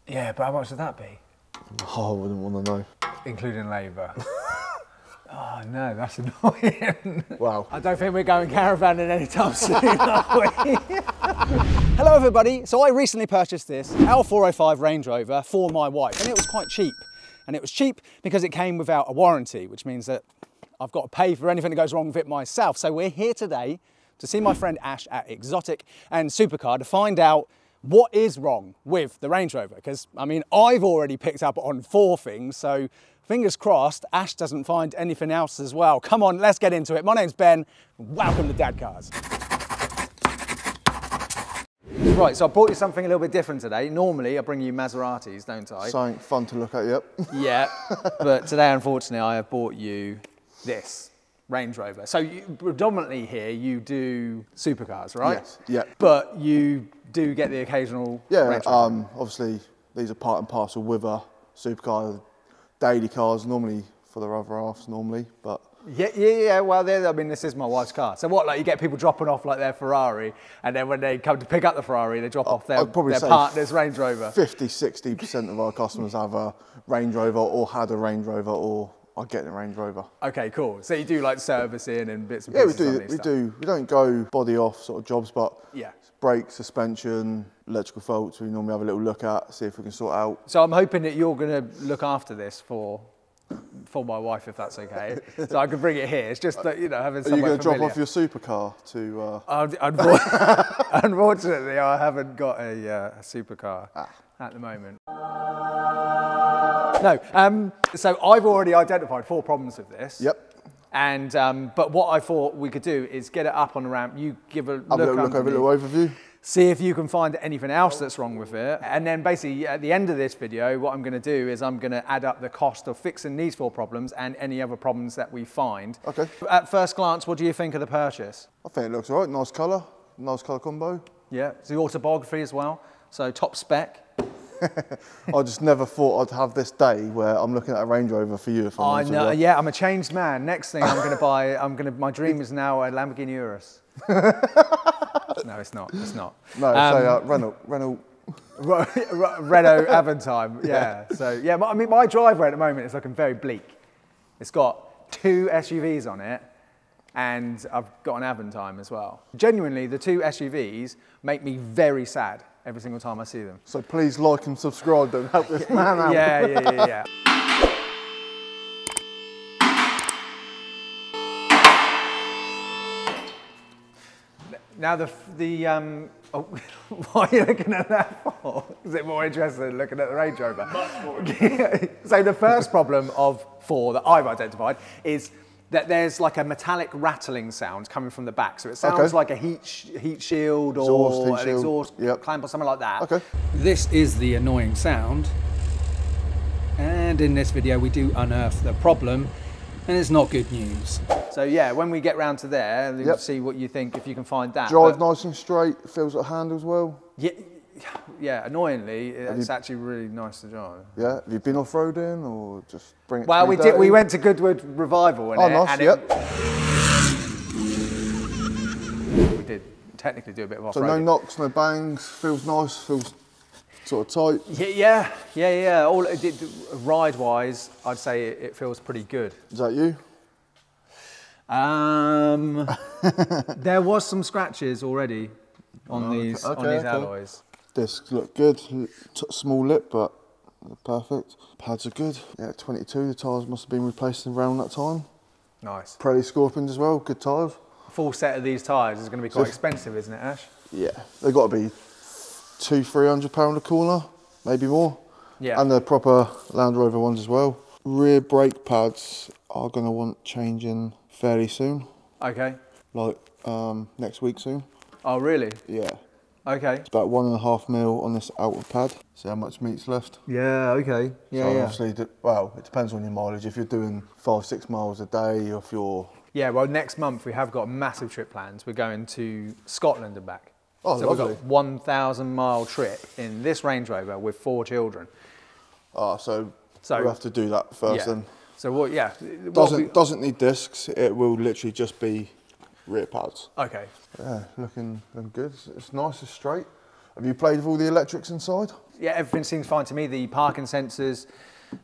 Yeah, but how much would that be? Oh, I wouldn't want to know. Including labour. Oh no, that's annoying. Wow. I don't think we're going caravanning anytime soon, are we? Hello everybody, so I recently purchased this L405 Range Rover for my wife, and it was quite cheap. And it was cheap because it came without a warranty, which means that I've got to pay for anything that goes wrong with it myself. So we're here today to see my friend Ash at Exotic and Supercar to find out what is wrong with the Range Rover. Because, I mean, I've already picked up on 4 things, so fingers crossed Ash doesn't find anything else as well. Come on, let's get into it. My name's Ben, welcome to Dadcars. Right, so I brought you something a little bit different today. Normally I bring you Maseratis, don't I? Something fun to look at, yep. Yeah, but today unfortunately I have bought you this Range Rover. So predominantly here you do supercars, right? Yes, yeah. But you do get the occasional Range Rover. Obviously these are part and parcel with a supercar, daily cars, normally for the other halves normally, but. Yeah, well, I mean, this is my wife's car. So what, like you get people dropping off like their Ferrari, and then when they come to pick up the Ferrari, they drop off their partner's Range Rover. 50–60% of our customers have a Range Rover or had a Range Rover or are getting a Range Rover. Okay, cool. So you do like servicing and bits and pieces. Yeah, we do. We don't go body off sort of jobs, but yeah, brake, suspension, electrical faults, we normally have a little look at, see if we can sort out. So I'm hoping that you're going to look after this for my wife, if that's okay. So I can bring it here. It's just that, you know, having somewhere. Are you going to drop off your supercar to? Unfortunately, I haven't got a supercar at the moment. No. So I've already identified 4 problems with this. Yep. And but what I thought we could do is get it up on the ramp. You give a look over a little overview. See if you can find anything else that's wrong with it. And then basically at the end of this video, what I'm going to do is I'm going to add up the cost of fixing these 4 problems and any other problems that we find. Okay. At first glance, what do you think of the purchase? I think it looks all right. Nice colour combo. Yeah, it's the autobiography as well. So top spec. I just never thought I'd have this day where I'm looking at a Range Rover for you. If I'm honest with you. Yeah, I'm a changed man. Next thing I'm going to buy, my dream is now a Lamborghini Urus. No, it's not. It's not. No, so Renault. Renault Aventime. Yeah. So yeah, I mean, my driveway at the moment is looking very bleak. It's got 2 SUVs on it, and I've got an Aventime as well. Genuinely, the 2 SUVs make me very sad every single time I see them. So please like and subscribe and help this man out. Yeah. Now why are you looking at that for? Is it more interesting than looking at the Range Rover? Much more. So the first problem of 4 that I've identified is that there's like a metallic rattling sound coming from the back. So it sounds like a heat shield or an exhaust clamp or something like that. Okay. This is the annoying sound. And in this video we do unearth the problem, and it's not good news. So yeah, when we get round to there, you'll see what you think, if you can find that. Drive nice and straight, feels like handles well. Yeah, annoyingly, it's actually really nice to drive. Yeah, have you been off-roading or just bring it Well, we went to Goodwood Revival in nice, we did technically do a bit of So off-roading. no knocks, no bangs, feels nice, feels sort of tight. Yeah. Ride-wise, I'd say it feels pretty good. Is that you? There was some scratches already on these alloys. Discs look good, small lip, but perfect. Pads are good. Yeah, 22, the tyres must have been replaced around that time. Nice. Pirelli Scorpions as well, good tyres. Full set of these tyres is going to be quite expensive, isn't it, Ash? Yeah, they've got to be £200–300 a corner, maybe more. Yeah. And the proper Land Rover ones as well. Rear brake pads are going to want changing fairly soon. Okay. Like next week soon. Oh, really? Yeah. Okay. It's about 1.5 mil on this outer pad. See how much meat's left. Yeah, okay. So obviously, well, it depends on your mileage. If you're doing 5–6 miles a day, or if you're... Yeah, well, next month we have got massive trip plans. We're going to Scotland and back. Oh, so lovely. we've got a 1,000-mile trip in this Range Rover with 4 children. Oh, so we'll have to do that first then. So what? Yeah. Doesn't need discs. It will literally just be rear pads. Okay. Yeah, looking good. It's nice and straight. Have you played with all the electrics inside? Yeah, everything seems fine to me. The parking sensors,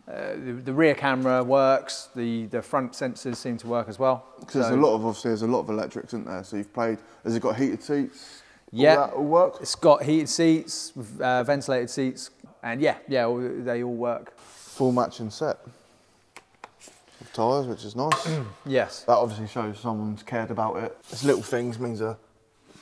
the rear camera works, the front sensors seem to work as well. Because there's a lot of, obviously, there's a lot of electrics, isn't there? So you've played, has it got heated seats? Yeah. All that all work? It's got heated seats, ventilated seats, and yeah, they all work. Full matching set of tyres, which is nice. Yes. That obviously shows someone's cared about it. It's little things means a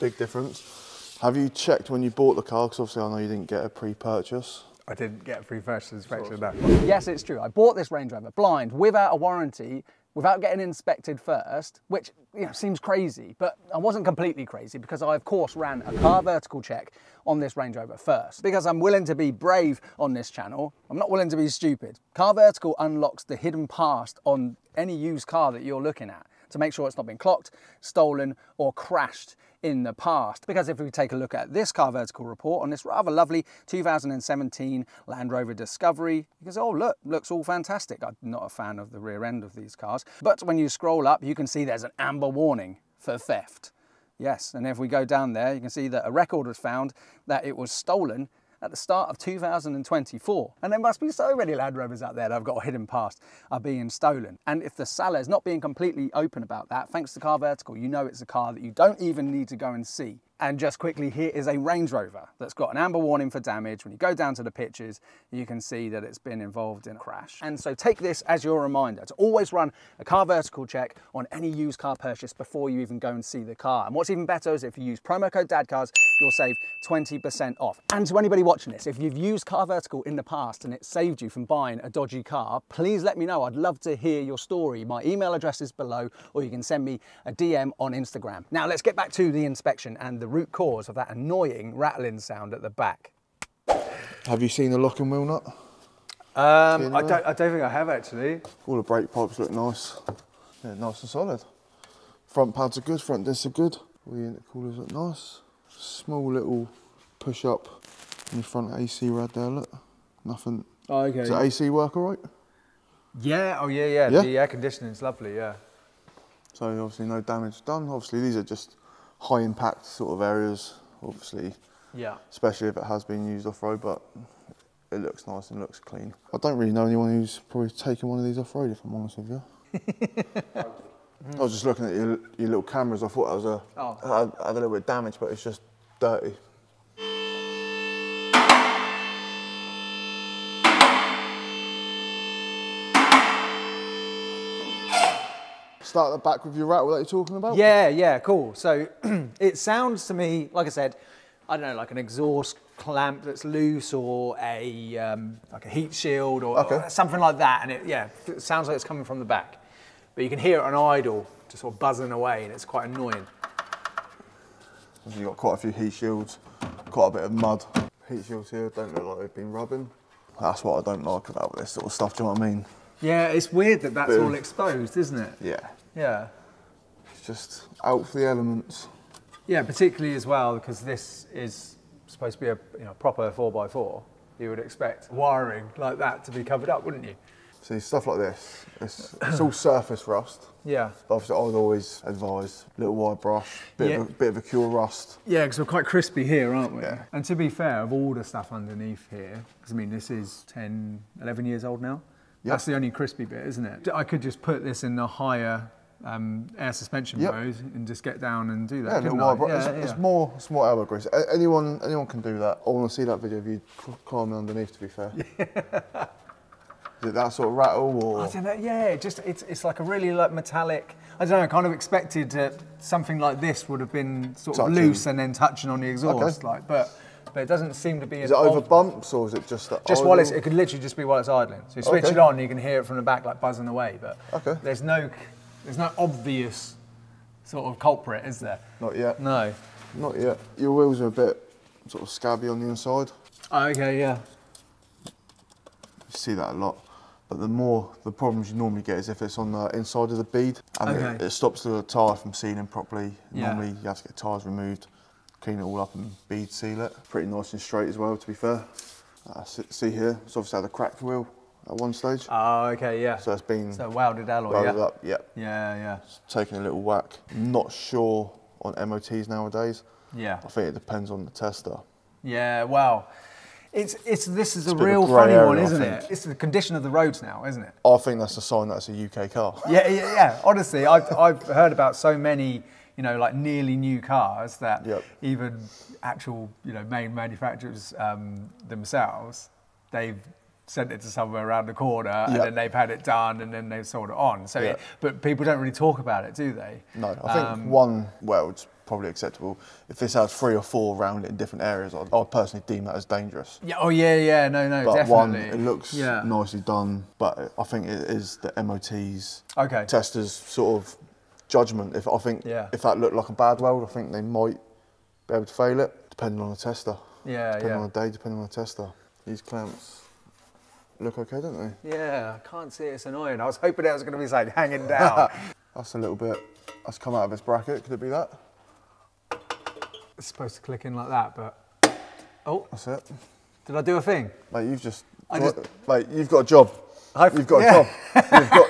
big difference. Have you checked when you bought the car? Because obviously I know you didn't get a pre-purchase. I didn't get a pre-purchase inspection of that. Yes, it's true. I bought this Range Rover blind, without a warranty, without getting inspected first, which seems crazy, but I wasn't completely crazy because I, of course, ran a car vertical check on this Range Rover first. Because I'm willing to be brave on this channel, I'm not willing to be stupid. Car vertical unlocks the hidden past on any used car that you're looking at to make sure it's not been clocked, stolen, or crashed in the past. Because if we take a look at this car vertical report on this rather lovely 2017 Land Rover Discovery, you can say, oh look, looks all fantastic. I'm not a fan of the rear end of these cars, but when you scroll up, you can see there's an amber warning for theft. Yes, and if we go down there, you can see that a record was found that it was stolen at the start of 2024. And there must be so many Land Rovers out there that have got a hidden past are being stolen. And if the seller is not being completely open about that, thanks to Car Vertical, you know it's a car that you don't even need to go and see. And just quickly, here is a Range Rover that's got an amber warning for damage. When you go down to the pictures, you can see that it's been involved in a crash. And so take this as your reminder to always run a Car Vertical check on any used car purchase before you even go and see the car. And what's even better is if you use promo code Dadcars, you'll save 20% off. And to anybody watching this, if you've used Car Vertical in the past and it saved you from buying a dodgy car, please let me know. I'd love to hear your story. My email address is below, or you can send me a DM on Instagram. Now let's get back to the inspection and the root cause of that annoying rattling sound at the back. Have you seen the locking wheel nut? I don't think I have actually. All the brake pipes look nice. Yeah, nice and solid. Front pads are good, front discs are good. All the intercoolers look nice. Small little push up in the front AC rad there, look. Nothing. Oh, okay. Does the AC work all right? Yeah, oh yeah. The air conditioning's lovely, yeah. So obviously no damage done. Obviously these are just high impact sort of areas, obviously. Yeah. Especially if it has been used off-road, but it looks nice and looks clean. I don't really know anyone who's probably taken one of these off-road, if I'm honest with you. I was just looking at your little cameras. I thought that was had a little bit of damage, but it's just dirty. Start at the back with your rattle that you're talking about? Yeah, cool. So it sounds to me, like I said, I don't know, like an exhaust clamp that's loose, or a like a heat shield, or something like that. And it sounds like it's coming from the back. But you can hear it on idle, just sort of buzzing away, and it's quite annoying. You've got quite a few heat shields, quite a bit of mud. Heat shields here don't look like they've been rubbing. That's what I don't like about this sort of stuff, do you know what I mean? Yeah, it's weird that that's all exposed, isn't it? Yeah. Yeah. It's just out for the elements. Yeah, particularly as well, because this is supposed to be a proper 4x4. You would expect wiring like that to be covered up, wouldn't you? See, stuff like this, it's all surface rust. Yeah. But obviously I'd always advise a little wide brush, bit of a cure rust. Yeah, because we're quite crispy here, aren't we? Yeah. And to be fair, of all the stuff underneath here, because I mean, this is 10, 11 years old now. Yeah. That's the only crispy bit, isn't it? I could just put this in the higher air suspension mode and just get down and do that. Yeah, little wide it's more elbow grease. Anyone can do that. I want to see that video of you climbing underneath, to be fair. Yeah. Is it that sort of rattle, or? I don't know, yeah, it's like a really metallic, I don't know, I kind of expected something like this would have been sort of loose and then touching on the exhaust, but it doesn't seem to be. Is it over bumps, or is it just that? Just while it could literally just be while it's idling. So you switch it on, and you can hear it from the back like buzzing away, but there's no obvious sort of culprit, is there? Not yet. No. Not yet. Your wheels are a bit sort of scabby on the inside. Oh, okay, yeah. You see that a lot. But the problems you normally get is if it's on the inside of the bead, and it stops the tyre from sealing properly. Yeah. Normally you have to get tyres removed, clean it all up and bead seal it. Pretty nice and straight as well, to be fair. See here, it's obviously had a cracked wheel at one stage. Oh, okay, yeah. So it's been welded alloy, welded up, yeah. Yeah. It's taken a little whack. Not sure on MOTs nowadays. Yeah. I think it depends on the tester. Yeah, well, this is a bit of a real grey funny area, one, I isn't think. it? It's the condition of the roads now, isn't it? I think that's a sign that it's a UK car. Yeah. Honestly, I've heard about so many, you know, like nearly new cars that even actual, you know, main manufacturers themselves, they've sent it to somewhere around the corner and then they've had it done and then they've sold it on. So, but people don't really talk about it, do they? No, I think one, well, it's probably acceptable. If this had 3 or 4 around it in different areas, I'd personally deem that as dangerous. Yeah. Oh yeah. No, But definitely. one, it looks nicely done, but I think it is the MOT's testers' sort of judgment. If that looked like a bad weld, I think they might be able to fail it, depending on the tester. Depending on the day, depending on the tester. These clamps look okay, don't they? Yeah, I can't see it. It's annoying. I was hoping it was going to be like hanging down. That's a little bit. That's come out of its bracket. Could it be that? It's supposed to click in like that, but that's it. Did I do a thing? Mate, you've just mate, you've got a job. You've got a job.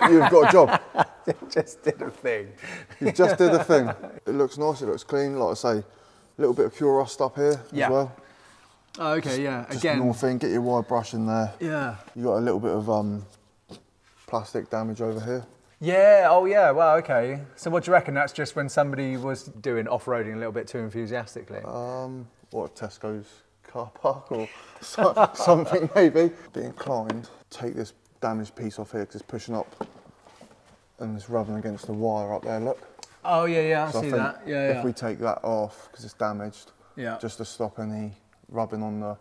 You've got a job. You just did a thing. You just did a thing. It looks nice. It looks clean. Like I say, a little bit of pure rust up here as well. Oh, okay, Just a normal thing. Get your wire brush in there. Yeah. You got a little bit of plastic damage over here. Yeah. Oh, yeah. Well, okay. So, what do you reckon? That's just when somebody was doing off-roading a little bit too enthusiastically. What, Tesco's car park or something maybe. Be inclined. Take this damaged piece off here because it's pushing up and it's rubbing against the wire up there. Look. Oh yeah. I so see that. Yeah. If we take that off because it's damaged, just to stop any rubbing on the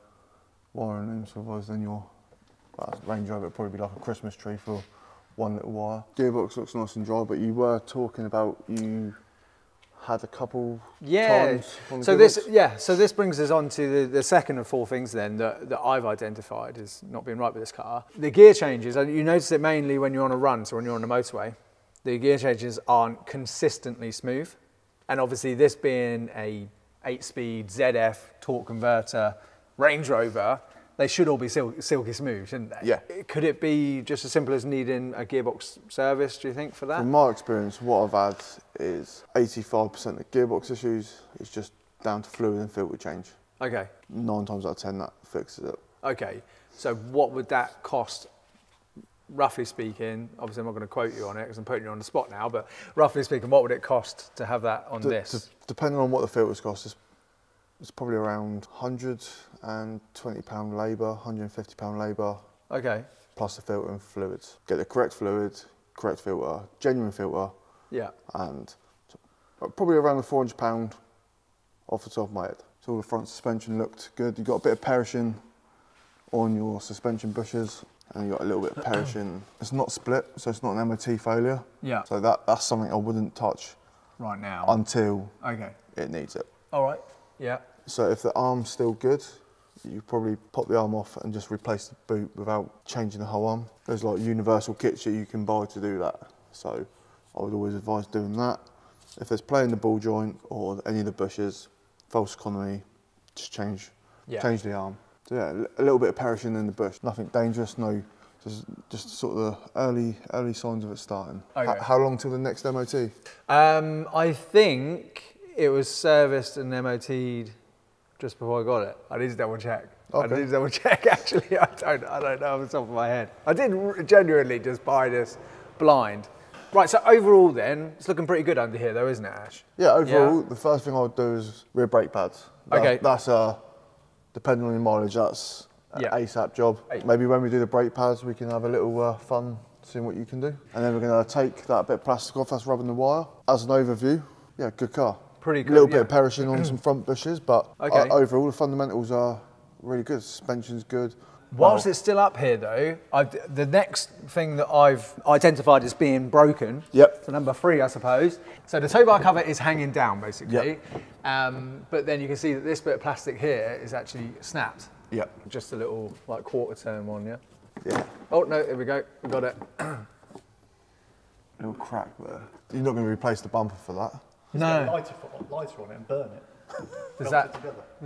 wiring looms, otherwise then Range Rover would probably be like a Christmas tree for one little wire. Gearbox looks nice and dry, but you were talking about you had a couple times on the gearbox. So this brings us on to the second of 4 things then that I've identified as not being right with this car. The gear changes, you notice it mainly when you're on a run, so when you're on a motorway, the gear changes aren't consistently smooth. And obviously this being a 8-speed ZF torque converter Range Rover, they should all be silky smooth, shouldn't they? Yeah. Could it be just as simple as needing a gearbox service, do you think, for that? From my experience, what I've had is 85% of gearbox issues is just down to fluid and filter change. Okay. 9 times out of 10 that fixes it. Okay, so what would that cost, roughly speaking? Obviously I'm not going to quote you on it because I'm putting you on the spot now, but roughly speaking, what would it cost to have that on this? Depending on what the filters cost, it's probably around £120 labour, £150 labour. Okay. Plus the filter and fluids. Get the correct fluid, correct filter, genuine filter. Yeah. And probably around the £400 off the top of my head. So all the front suspension looked good. You got a bit of perishing on your suspension bushes, and you got a little bit of perishing. It's not split, so it's not an MOT failure. Yeah. So that's something I wouldn't touch right now until it needs it. All right. Yeah. So if the arm's still good, you probably pop the arm off and just replace the boot without changing the whole arm. There's like universal kits that you can buy to do that. So I would always advise doing that. If there's play in the ball joint or any of the bushes, false economy, just change the arm. So yeah, a little bit of perishing in the bush. Nothing dangerous, no, just sort of the early signs of it starting. Okay. How long till the next MOT? I think it was serviced and MOT'd just before I got it. I need to double check. Okay. I need to double check actually. I don't know off the top of my head. I did genuinely just buy this blind. Right, so overall then, it's looking pretty good under here though, isn't it, Ash? Yeah, overall, the first thing I would do is rear brake pads. That's depending on your mileage, that's an ASAP job. Maybe when we do the brake pads, we can have a little fun seeing what you can do. And then we're going to take that bit of plastic off, that's rubbing the wire. As an overview, yeah, good car. Pretty good. A little bit of perishing on some front bushes, but overall the fundamentals are really good. Suspension's good. Whilst it's still up here though, the next thing that I've identified as being broken, so number 3 I suppose, so the tow bar cover is hanging down basically, but then you can see that this bit of plastic here is actually snapped. Just a little like quarter turn one, yeah? Oh no, here we go, we got it. Little crack there. You're not going to replace the bumper for that? No. Lighter on it and burn it. Does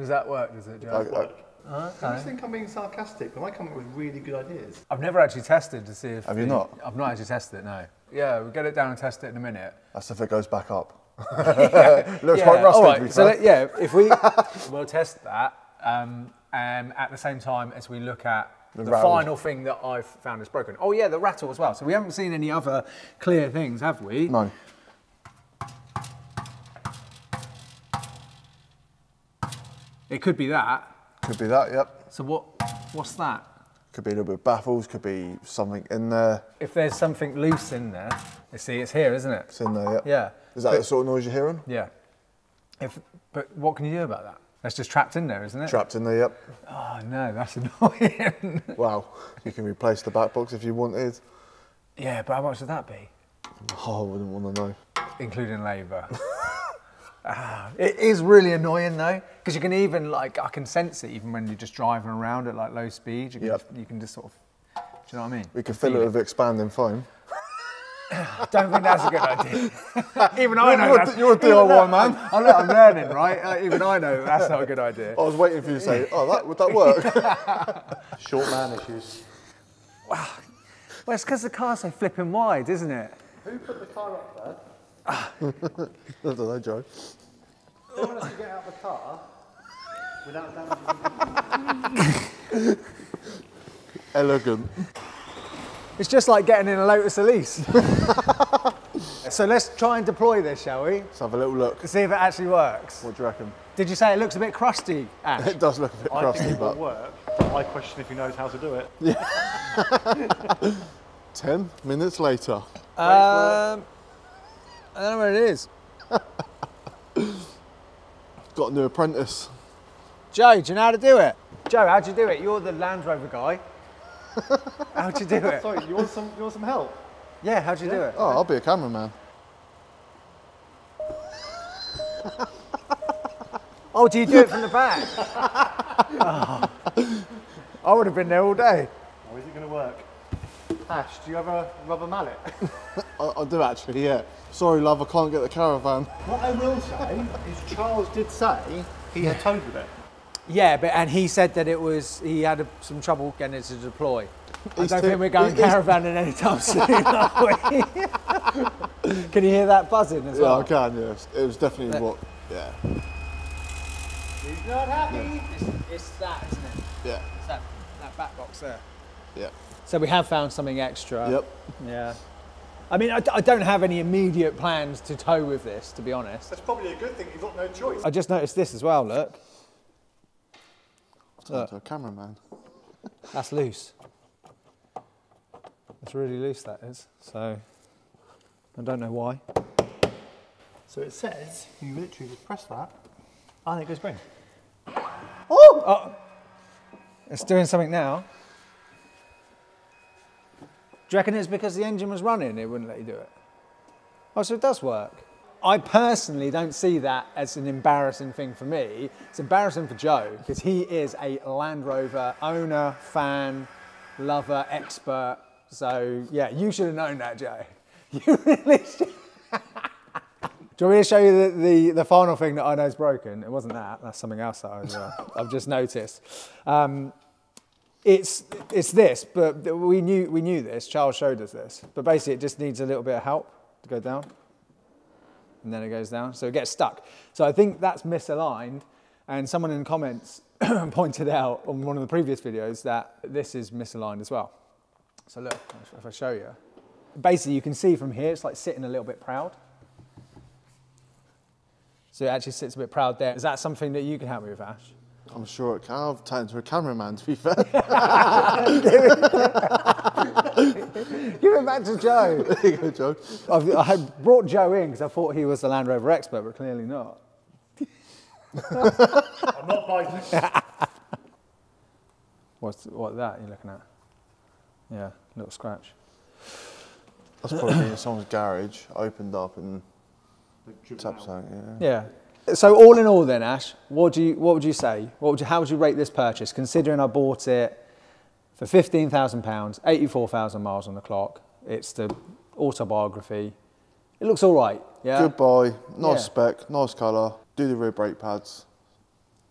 that work, does it, Joe? I just think I'm being sarcastic, but I come up with really good ideas. I've never actually tested to see if... Have you not? I've not actually tested it, no. Yeah, we'll get it down and test it in a minute. That's if it goes back up. Looks quite rusty, all right, to be so fair. if we'll test that. at the same time as we look at the final thing that I've found is broken. Oh yeah, the rattle as well. So we haven't seen any other clear things, have we? No. It could be that. Could be that, yep. So what's that? Could be a little bit of baffles, could be something in there. If there's something loose in there, you see it's here, isn't it? It's in there, yep. Yeah. Is that the sort of noise you're hearing? Yeah. But what can you do about that? That's just trapped in there, isn't it? Trapped in there, yep. Oh no, that's annoying. Wow, you can replace the back box if you wanted. Yeah, but how much would that be? Oh, I wouldn't want to know. Including labour. It is really annoying though, because you can even, like, I can sense it even when you're just driving around at like low speed. You can just sort of, do you know what I mean? We could fill it with expanding foam. I don't think that's a good idea. Even I know that's... You're a DIY man. I'm learning, right? Even I know that's not a good idea. I was waiting for you to say, oh, would that work? Short man issues. Wow. Well, it's because the car's so flipping wide, isn't it? Who put the car up there? I don't know, Joe. They want us to get out of the car without damaging. Elegant. It's just like getting in a Lotus Elise. So let's try and deploy this, shall we? Let's have a little look. See if it actually works. What do you reckon? Did you say it looks a bit crusty, Ash? It does look a bit crusty, I think it but... will work, but I question if he knows how to do it. Yeah. 10 minutes later. I don't know where it is. Got a new apprentice. Joe, do you know how to do it? Joe, how'd you do it? You're the Land Rover guy. How'd you do it? Sorry, you want some help? Yeah, how'd you do it? Oh, I'll be a cameraman. Oh, do you do it from the back? Oh. I would have been there all day. Or is it going to work? Ash, do you have a rubber mallet? I do actually, yeah. Sorry, love, I can't get the caravan. What I will say is Charles did say he had towed with it. Yeah, and he said that he had some trouble getting it to deploy. I don't think we're going caravanning anytime soon, are we? Can you hear that buzzing as well? Yeah, I can, yes. It was definitely yeah. He's not happy. It's that, isn't it? Yeah. It's that back box there. Yeah. So we have found something extra. Yep. Yeah. I mean, I don't have any immediate plans to tow with this, to be honest. That's probably a good thing, you've got no choice. I just noticed this as well, look. Turn to a cameraman. That's loose. It's really loose, that is. So, I don't know why. So it says, you literally just press that, and it goes green. Oh! It's doing something now. Do you reckon it's because the engine was running, it wouldn't let you do it? Oh, so it does work. I personally don't see that as an embarrassing thing for me. It's embarrassing for Joe, because he is a Land Rover owner, fan, lover, expert. So, yeah, you should have known that, Joe. You really should. Do you want me to show you the final thing that I know is broken? It wasn't that. That's something else that I've just noticed. It's this, but we knew this. Charles showed us this. But basically, it just needs a little bit of help to go down. And then it goes down, so it gets stuck. So I think that's misaligned, and someone in the comments pointed out on one of the previous videos that this is misaligned as well. So look, if I show you, basically you can see from here, it's like sitting a little bit proud. So it actually sits a bit proud there. Is that something that you can help me with, Ash? I'm sure it can. I've turned into a cameraman, to be fair. Give it back to Joe. There you go, Joe. I had brought Joe in because I thought he was the Land Rover expert, but clearly not. I'm not biting. What's that you're looking at? Yeah, little scratch. That's probably been in someone's garage, opened up and tapped something, yeah. Yeah. So all in all then, Ash, what would you say? How would you rate this purchase, considering I bought it for £15,000, 84,000 miles on the clock? It's the autobiography. It looks all right, yeah? Good buy, nice spec, nice colour, do the rear brake pads.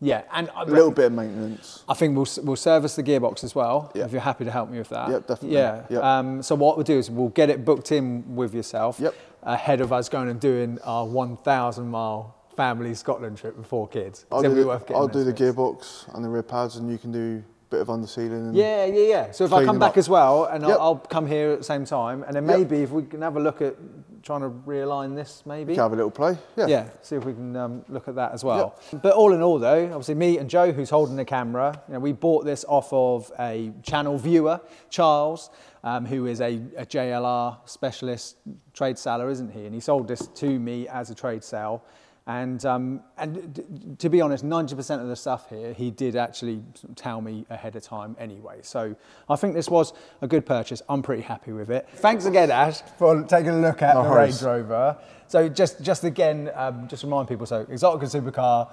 Yeah, and a little bit of maintenance. I think we'll service the gearbox as well, yep. if you're happy to help me with that. Yep, definitely. Yeah. Yep. So what we'll do is we'll get it booked in with yourself yep. ahead of us going and doing our 1,000 mile family Scotland trip with 4 kids. I'll do the gearbox and the rear pads, and you can do a bit of undersealing. And yeah. So if I come back as well, and I'll come here at the same time, and then maybe if we can have a look at trying to realign this, maybe. Have a little play, yeah. See if we can look at that as well. But all in all, though, obviously me and Joe, who's holding the camera, we bought this off of a channel viewer, Charles, who is a JLR specialist trade seller, isn't he? And he sold this to me as a trade sale. And to be honest, 90% of the stuff here, he did actually tell me ahead of time anyway. So I think this was a good purchase. I'm pretty happy with it. Thanks again, Ash, for taking a look at the Range Rover. So just again, just remind people, so exotic and supercar,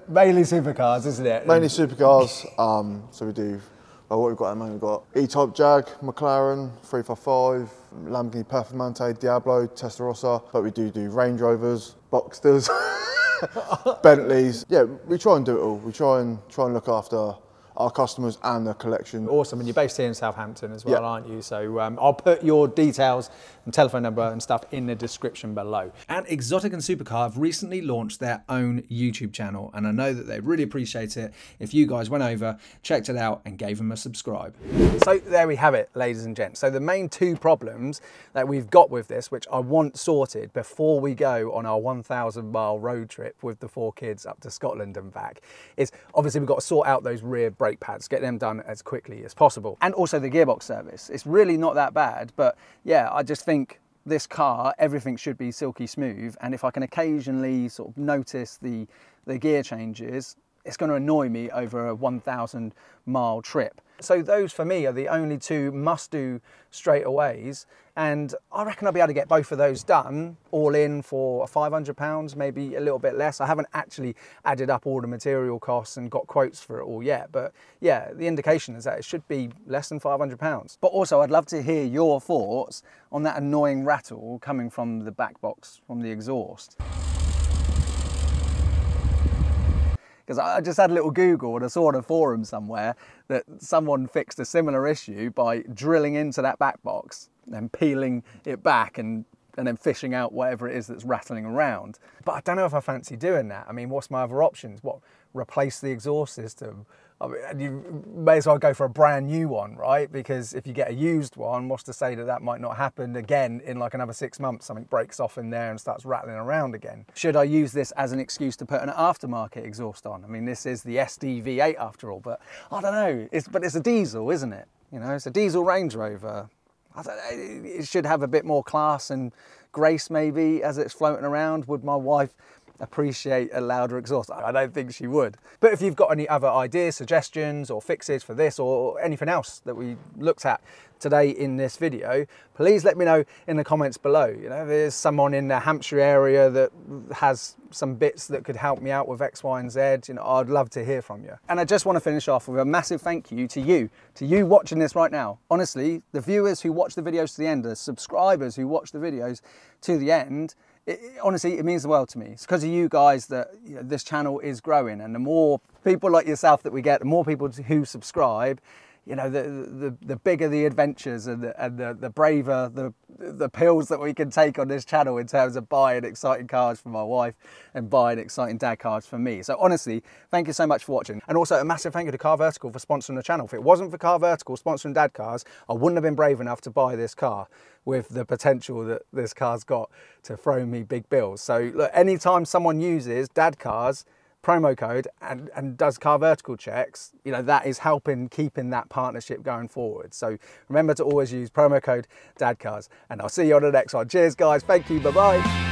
mainly supercars, isn't it? Mainly supercars. So we do, well, what we've got at the moment, we've got E-Type Jag, McLaren, 355, Lamborghini Performante, Diablo, Testarossa, but we do Range Rovers, Boxsters, Bentleys. Yeah, we try and do it all. We try and look after our customers and the collection. Awesome, and you're based here in Southampton as well, aren't you? So I'll put your details and telephone number and stuff in the description below. And Exotic and Supercar have recently launched their own YouTube channel, and I know that they really appreciate it if you guys went over, checked it out, and gave them a subscribe. So there we have it, ladies and gents. So the main 2 problems that we've got with this, which I want sorted before we go on our 1,000-mile road trip with the 4 kids up to Scotland and back, is obviously we've got to sort out those rear brake pads, get them done as quickly as possible. And also the gearbox service. It's really not that bad, but yeah, I just think this car, everything should be silky smooth, and if I can occasionally sort of notice the gear changes, it's going to annoy me over a 1,000-mile trip. So those for me are the only 2 must-do straightaways, and I reckon I'll be able to get both of those done all in for £500, maybe a little bit less. I haven't actually added up all the material costs and got quotes for it all yet, but yeah, the indication is that it should be less than £500. But also I'd love to hear your thoughts on that annoying rattle coming from the back box, from the exhaust. Because I just had a little Google and I saw on a forum somewhere that someone fixed a similar issue by drilling into that back box and peeling it back and then fishing out whatever it is that's rattling around. But I don't know if I fancy doing that. I mean, what's my other options? What, replace the exhaust system? I mean, you may as well go for a brand new one, right? Because if you get a used one, what's to say that that might not happen again in like another 6 months? Something breaks off in there and starts rattling around again. Should I use this as an excuse to put an aftermarket exhaust on? I mean, this is the SD V8 after all, but I don't know. But it's a diesel, isn't it? You know, it's a diesel Range Rover. I don't know, it should have a bit more class and grace maybe as it's floating around. Would my wife appreciate a louder exhaust? I don't think she would. But if you've got any other ideas, suggestions or fixes for this or anything else that we looked at today in this video, please let me know in the comments below. You know, there's someone in the Hampshire area that has some bits that could help me out with X, Y, and Z. You know, I'd love to hear from you. And I just want to finish off with a massive thank you to you watching this right now. Honestly, the viewers who watch the videos to the end, the subscribers who watch the videos to the end, honestly, it means the world to me. It's because of you guys that this channel is growing, and the more people like yourself that we get, the more people who subscribe, you know, the bigger the adventures and the braver the pills that we can take on this channel in terms of buying exciting cars for my wife and buying exciting dad cars for me. So honestly, thank you so much for watching. And also a massive thank you to Car Vertical for sponsoring the channel. If it wasn't for Car Vertical sponsoring dad cars, I wouldn't have been brave enough to buy this car with the potential that this car's got to throw me big bills. So look, anytime someone uses dad cars promo code and does Car Vertical checks, you know, that is helping keeping that partnership going forward. So remember to always use promo code Dadcars, and I'll see you on the next one. Cheers guys, thank you, bye bye.